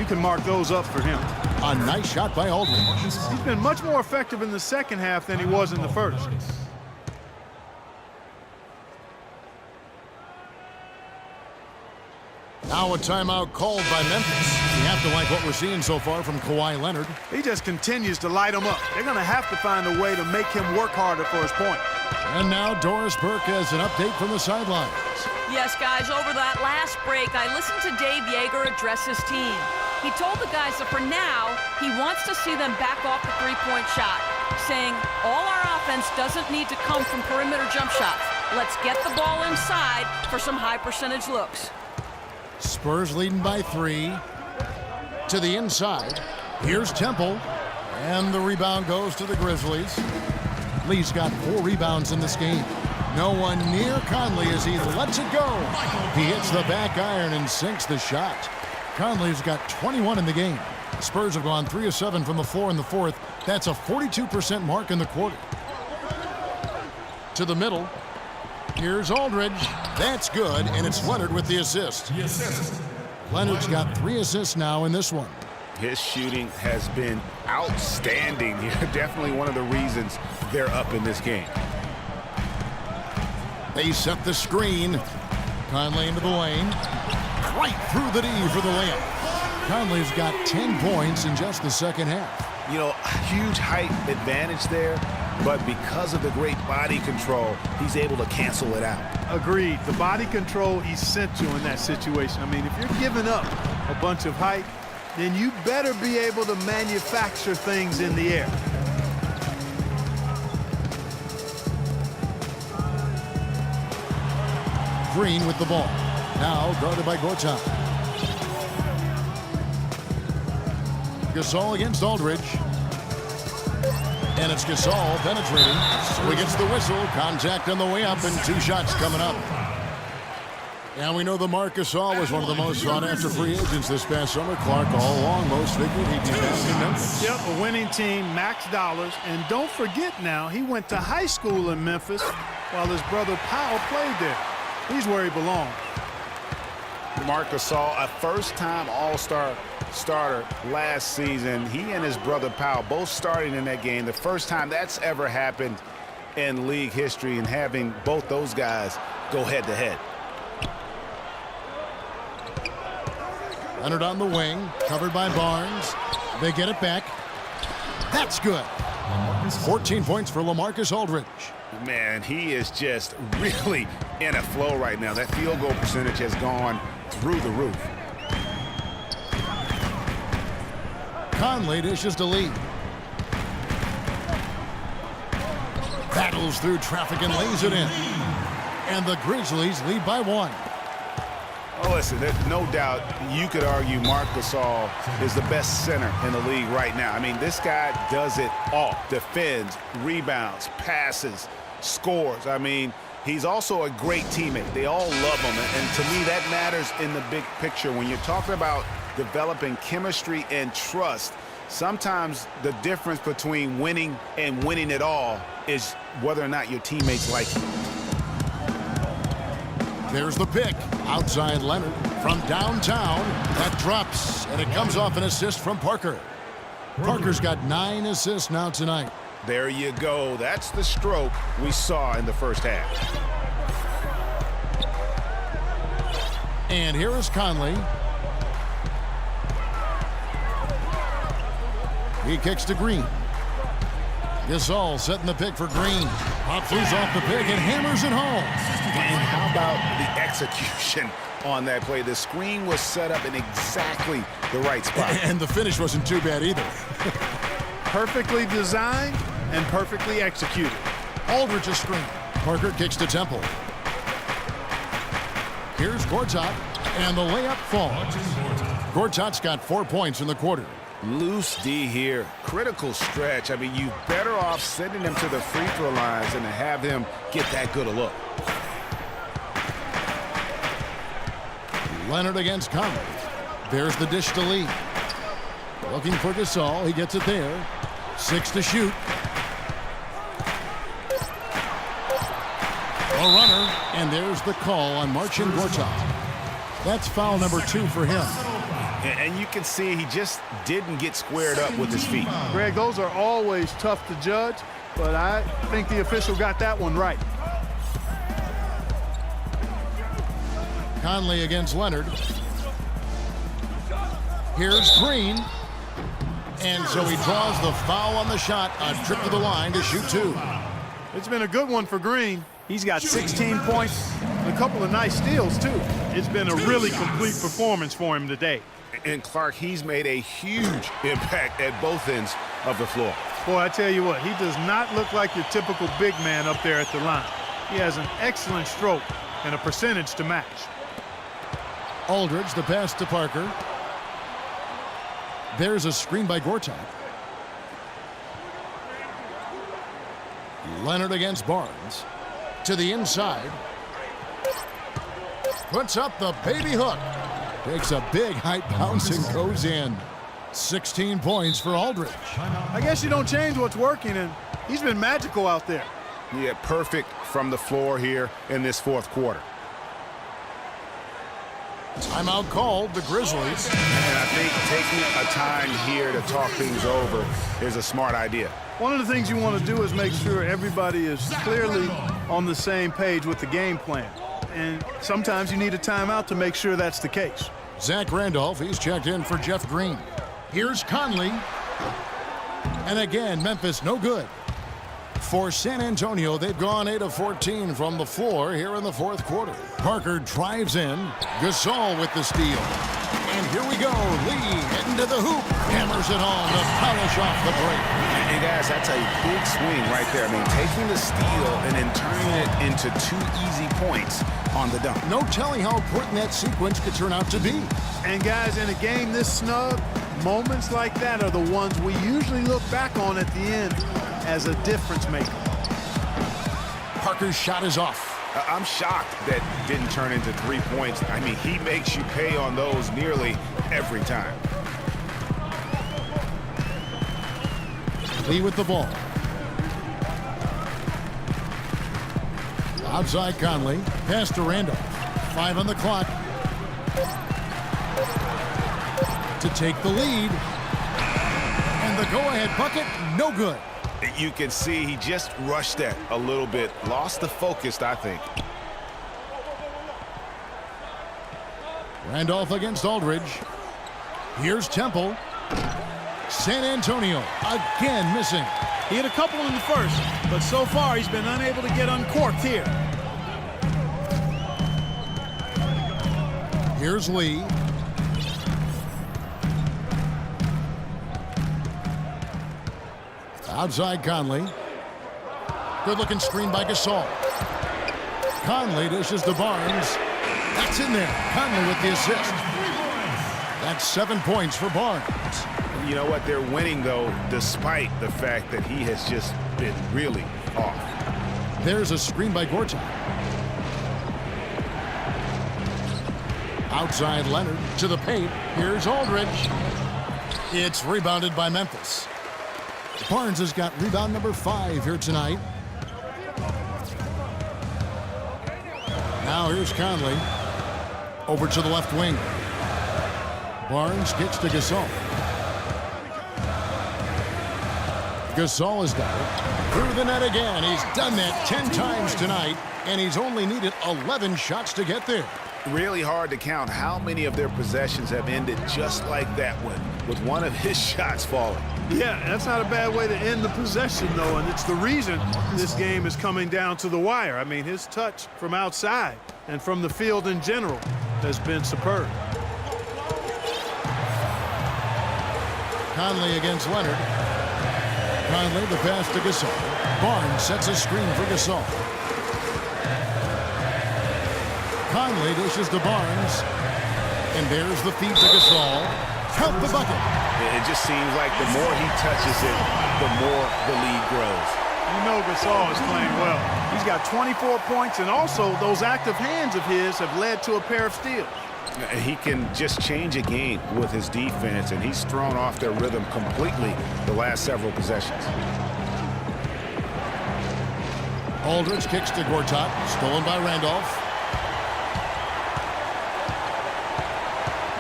You can mark those up for him. A nice shot by Aldridge. He's been much more effective in the second half than he was in the first. Now a timeout called by Memphis. You have to like what we're seeing so far from Kawhi Leonard. He just continues to light them up. They're going to have to find a way to make him work harder for his point. And now Doris Burke has an update from the sidelines. Yes, guys, over that last break, I listened to Dave Yeager address his team. He told the guys that for now, he wants to see them back off the three-point shot, saying all our offense doesn't need to come from perimeter jump shots. Let's get the ball inside for some high-percentage looks. Spurs leading by 3. To the inside. Here's Temple. And the rebound goes to the Grizzlies. Lee's got 4 rebounds in this game. No one near Conley as he lets it go. He hits the back iron and sinks the shot. Conley's got 21 in the game. The Spurs have gone 3 of 7 from the floor in the fourth. That's a 42% mark in the quarter. To the middle. Here's Aldridge. That's good, and it's Leonard with the assist. Leonard's got 3 assists now in this one. His shooting has been outstanding. Definitely one of the reasons they're up in this game. They set the screen. Conley into the lane. Right through the D for the layup. Conley's got 10 points in just the second half. You know, huge height advantage there, but because of the great body control, he's able to cancel it out. Agreed. The body control essential in that situation. I mean, if you're giving up a bunch of height, then you better be able to manufacture things in the air. Green with the ball. Now guarded by Gortat. Gasol against Aldridge. And it's Gasol penetrating. So he gets the whistle. Contact on the way up and 2 shots coming up. And we know the Marc Gasol was one of the most sought-after free agents this past summer. Clark all along most figured he'd be back in Memphis. Yep, a winning team, max dollars. And don't forget now, he went to high school in Memphis while his brother Powell played there. He's where he belongs. Marc Gasol, a first-time All-Star starter last season. He and his brother Powell both starting in that game. The first time that's ever happened in league history, and having both those guys go head-to-head. Leonard on the wing, covered by Barnes. They get it back. That's good. 14 points for LaMarcus Aldridge. Man, he is just really in a flow right now. That field goal percentage has gone through the roof. Conley dishes to Lee. Battles through traffic and lays it in. And the Grizzlies lead by 1. Oh, listen, there's no doubt you could argue Marc Gasol is the best center in the league right now. I mean, this guy does it all. Defends, rebounds, passes, scores. I mean, he's also a great teammate. They all love him. And to me, that matters in the big picture. When you're talking about developing chemistry and trust, sometimes the difference between winning and winning it all is whether or not your teammates like you. There's the pick. Outside Leonard from downtown. That drops, and it comes off an assist from Parker. Parker's got 9 assists now tonight. There you go. That's the stroke we saw in the first half. And here is Conley. He kicks to Green. Gasol setting the pick for Green. Pops loose off the pick and hammers it home. And how about the execution on that play? The screen was set up in exactly the right spot. And the finish wasn't too bad either. Perfectly designed and perfectly executed. Aldridge's screen. Parker kicks to Temple. Here's Gortat, and the layup falls. Gortat's got 4 points in the quarter. Loose D here. Critical stretch. I mean, you better off sending him to the free throw lines than to have him get that good a look. Leonard against Conley. There's the dish to Lee. Looking for Gasol. He gets it there. 6 to shoot. A runner, and there's the call on Marcin Gortat. That's foul number 2 for him. And you can see he just didn't get squared up with his feet. Greg, those are always tough to judge, but I think the official got that one right. Conley against Leonard. Here's Green. And so he draws the foul on the shot. A trip to the line to shoot two. It's been a good one for Green. He's got 16 points and a couple of nice steals, too. It's been a really complete performance for him today. And Clark, he's made a huge impact at both ends of the floor. Boy, I tell you what, he does not look like your typical big man up there at the line. He has an excellent stroke and a percentage to match. Aldridge, the pass to Parker. There's a screen by Gortat. Leonard against Barnes. To the inside. Puts up the baby hook. Takes a big height bounce and goes in. 16 points for Aldridge. I guess you don't change what's working, and he's been magical out there. Yeah, perfect from the floor here in this fourth quarter. Timeout called, the Grizzlies. And I think taking a time here to talk things over is a smart idea. One of the things you want to do is make sure everybody is clearly on the same page with the game plan. And sometimes you need a timeout to make sure that's the case. Zach Randolph, he's checked in for Jeff Green. Here's Conley. And again, Memphis no good. For San Antonio, they've gone 8 of 14 from the floor here in the fourth quarter. Parker drives in. Gasol with the steal. And here we go. Lee heading to the hoop. Hammers it home to polish off the break. And guys, that's a big swing right there. I mean, taking the steal and then turning it into 2 easy points on the dunk. No telling how important that sequence could turn out to be. And guys, in a game this snug, moments like that are the ones we usually look back on at the end as a difference maker. Parker's shot is off. I'm shocked that didn't turn into 3 points. I mean, he makes you pay on those nearly every time. Lee with the ball. Outside Conley. Pass to Randolph. 5 on the clock. To take the lead. And the go-ahead bucket, no good. You can see he just rushed that a little bit. Lost the focus, I think. Randolph against Aldridge. Here's Temple. San Antonio again missing. He had a couple in the first, but so far he's been unable to get uncorked here. Here's Lee. Outside Conley. Good-looking screen by Gasol. Conley dishes to Barnes. That's in there. Conley with the assist. That's 7 points for Barnes. You know what? They're winning, though, despite the fact that he has just been really off. There's a screen by Gortat. Outside Leonard to the paint. Here's Aldridge. It's rebounded by Memphis. Barnes has got rebound number 5 here tonight. Now here's Conley. Over to the left wing. Barnes kicks to Gasol. Gasol has got it. Through the net again. He's done that 10 times tonight, and he's only needed 11 shots to get there. Really hard to count how many of their possessions have ended just like that one, with one of his shots falling. Yeah, that's not a bad way to end the possession, though, and it's the reason this game is coming down to the wire. I mean, his touch from outside and from the field in general has been superb. Conley against Leonard. Conley, the pass to Gasol. Barnes sets a screen for Gasol. Conley dishes to Barnes. And there's the feed to Gasol. Count the bucket. It just seems like the more he touches it, the more the lead grows. You know Gasol is playing well. He's got 24 points, and also those active hands of his have led to a pair of steals. He can just change a game with his defense, and he's thrown off their rhythm completely the last several possessions. Aldridge kicks to Gortat, stolen by Randolph.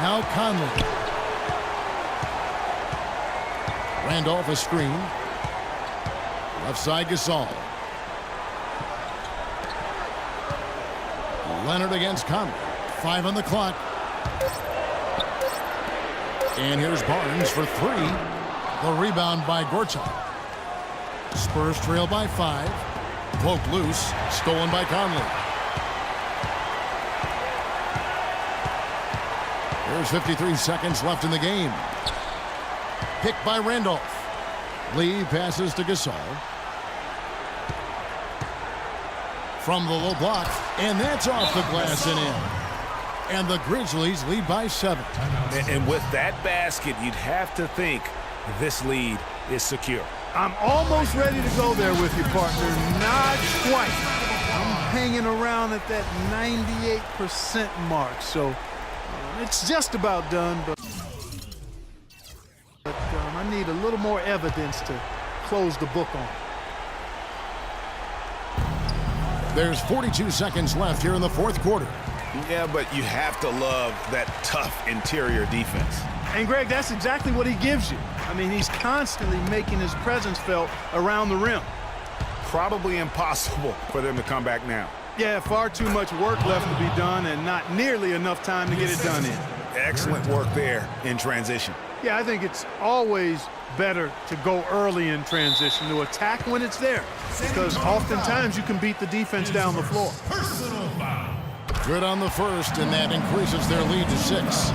Now Conley. Randolph a screen. Left side Gasol. Leonard against Conley. 5 on the clock. And here's Barnes for 3. The rebound by Gortat. Spurs trail by 5. Poked loose. Stolen by Conley. There's 53 seconds left in the game. Picked by Randolph. Lee passes to Gasol. From the low block, and that's off the glass and in. And the Grizzlies lead by 7. And with that basket, you'd have to think this lead is secure. I'm almost ready to go there with you, partner. Not quite. I'm hanging around at that 98% mark, so it's just about done, but I need a little more evidence to close the book on. There's 42 seconds left here in the fourth quarter. Yeah, but you have to love that tough interior defense. And, Greg, that's exactly what he gives you. I mean, he's constantly making his presence felt around the rim. Probably impossible for them to come back now. Yeah, far too much work left to be done and not nearly enough time to get it done in. Excellent work there in transition. Yeah, I think it's always better to go early in transition, to attack when it's there, because oftentimes you can beat the defense down the floor. Good on the first, and that increases their lead to 6.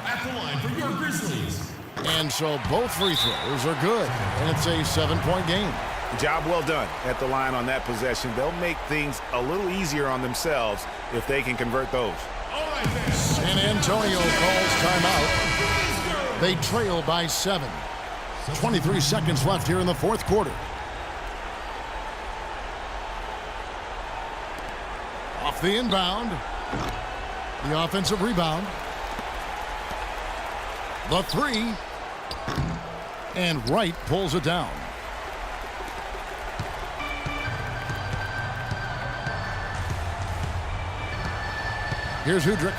At the line for your Grizzlies. And so both free throws are good, and it's a 7-point game. Job well done at the line on that possession. They'll make things a little easier on themselves if they can convert those. San Antonio calls timeout. They trail by 7. 23 seconds left here in the fourth quarter. Off the inbound. The offensive rebound. The 3. And Wright pulls it down. Here's Hudrick.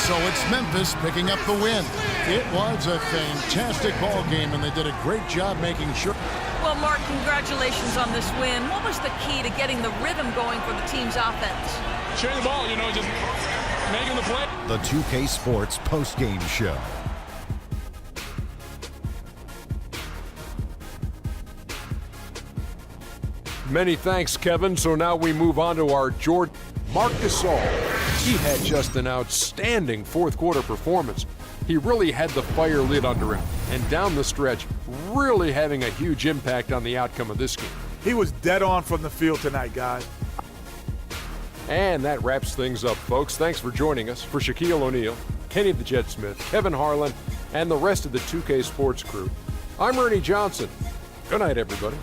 So it's Memphis picking up the win. It was a fantastic ball game, and they did a great job making sure. Well, Mark, congratulations on this win. What was the key to getting the rhythm going for the team's offense? Sharing the ball, just making the play. The 2K Sports postgame show. Many thanks, Kevin. So now we move on to our Jordan. Marc Gasol. He had just an outstanding fourth quarter performance. He really had the fire lit under him, and down the stretch, really having a huge impact on the outcome of this game. He was dead on from the field tonight, guys. And that wraps things up, folks. Thanks for joining us. For Shaquille O'Neal, Kenny the Jet Smith, Kevin Harlan, and the rest of the 2K Sports crew, I'm Ernie Johnson. Good night, everybody.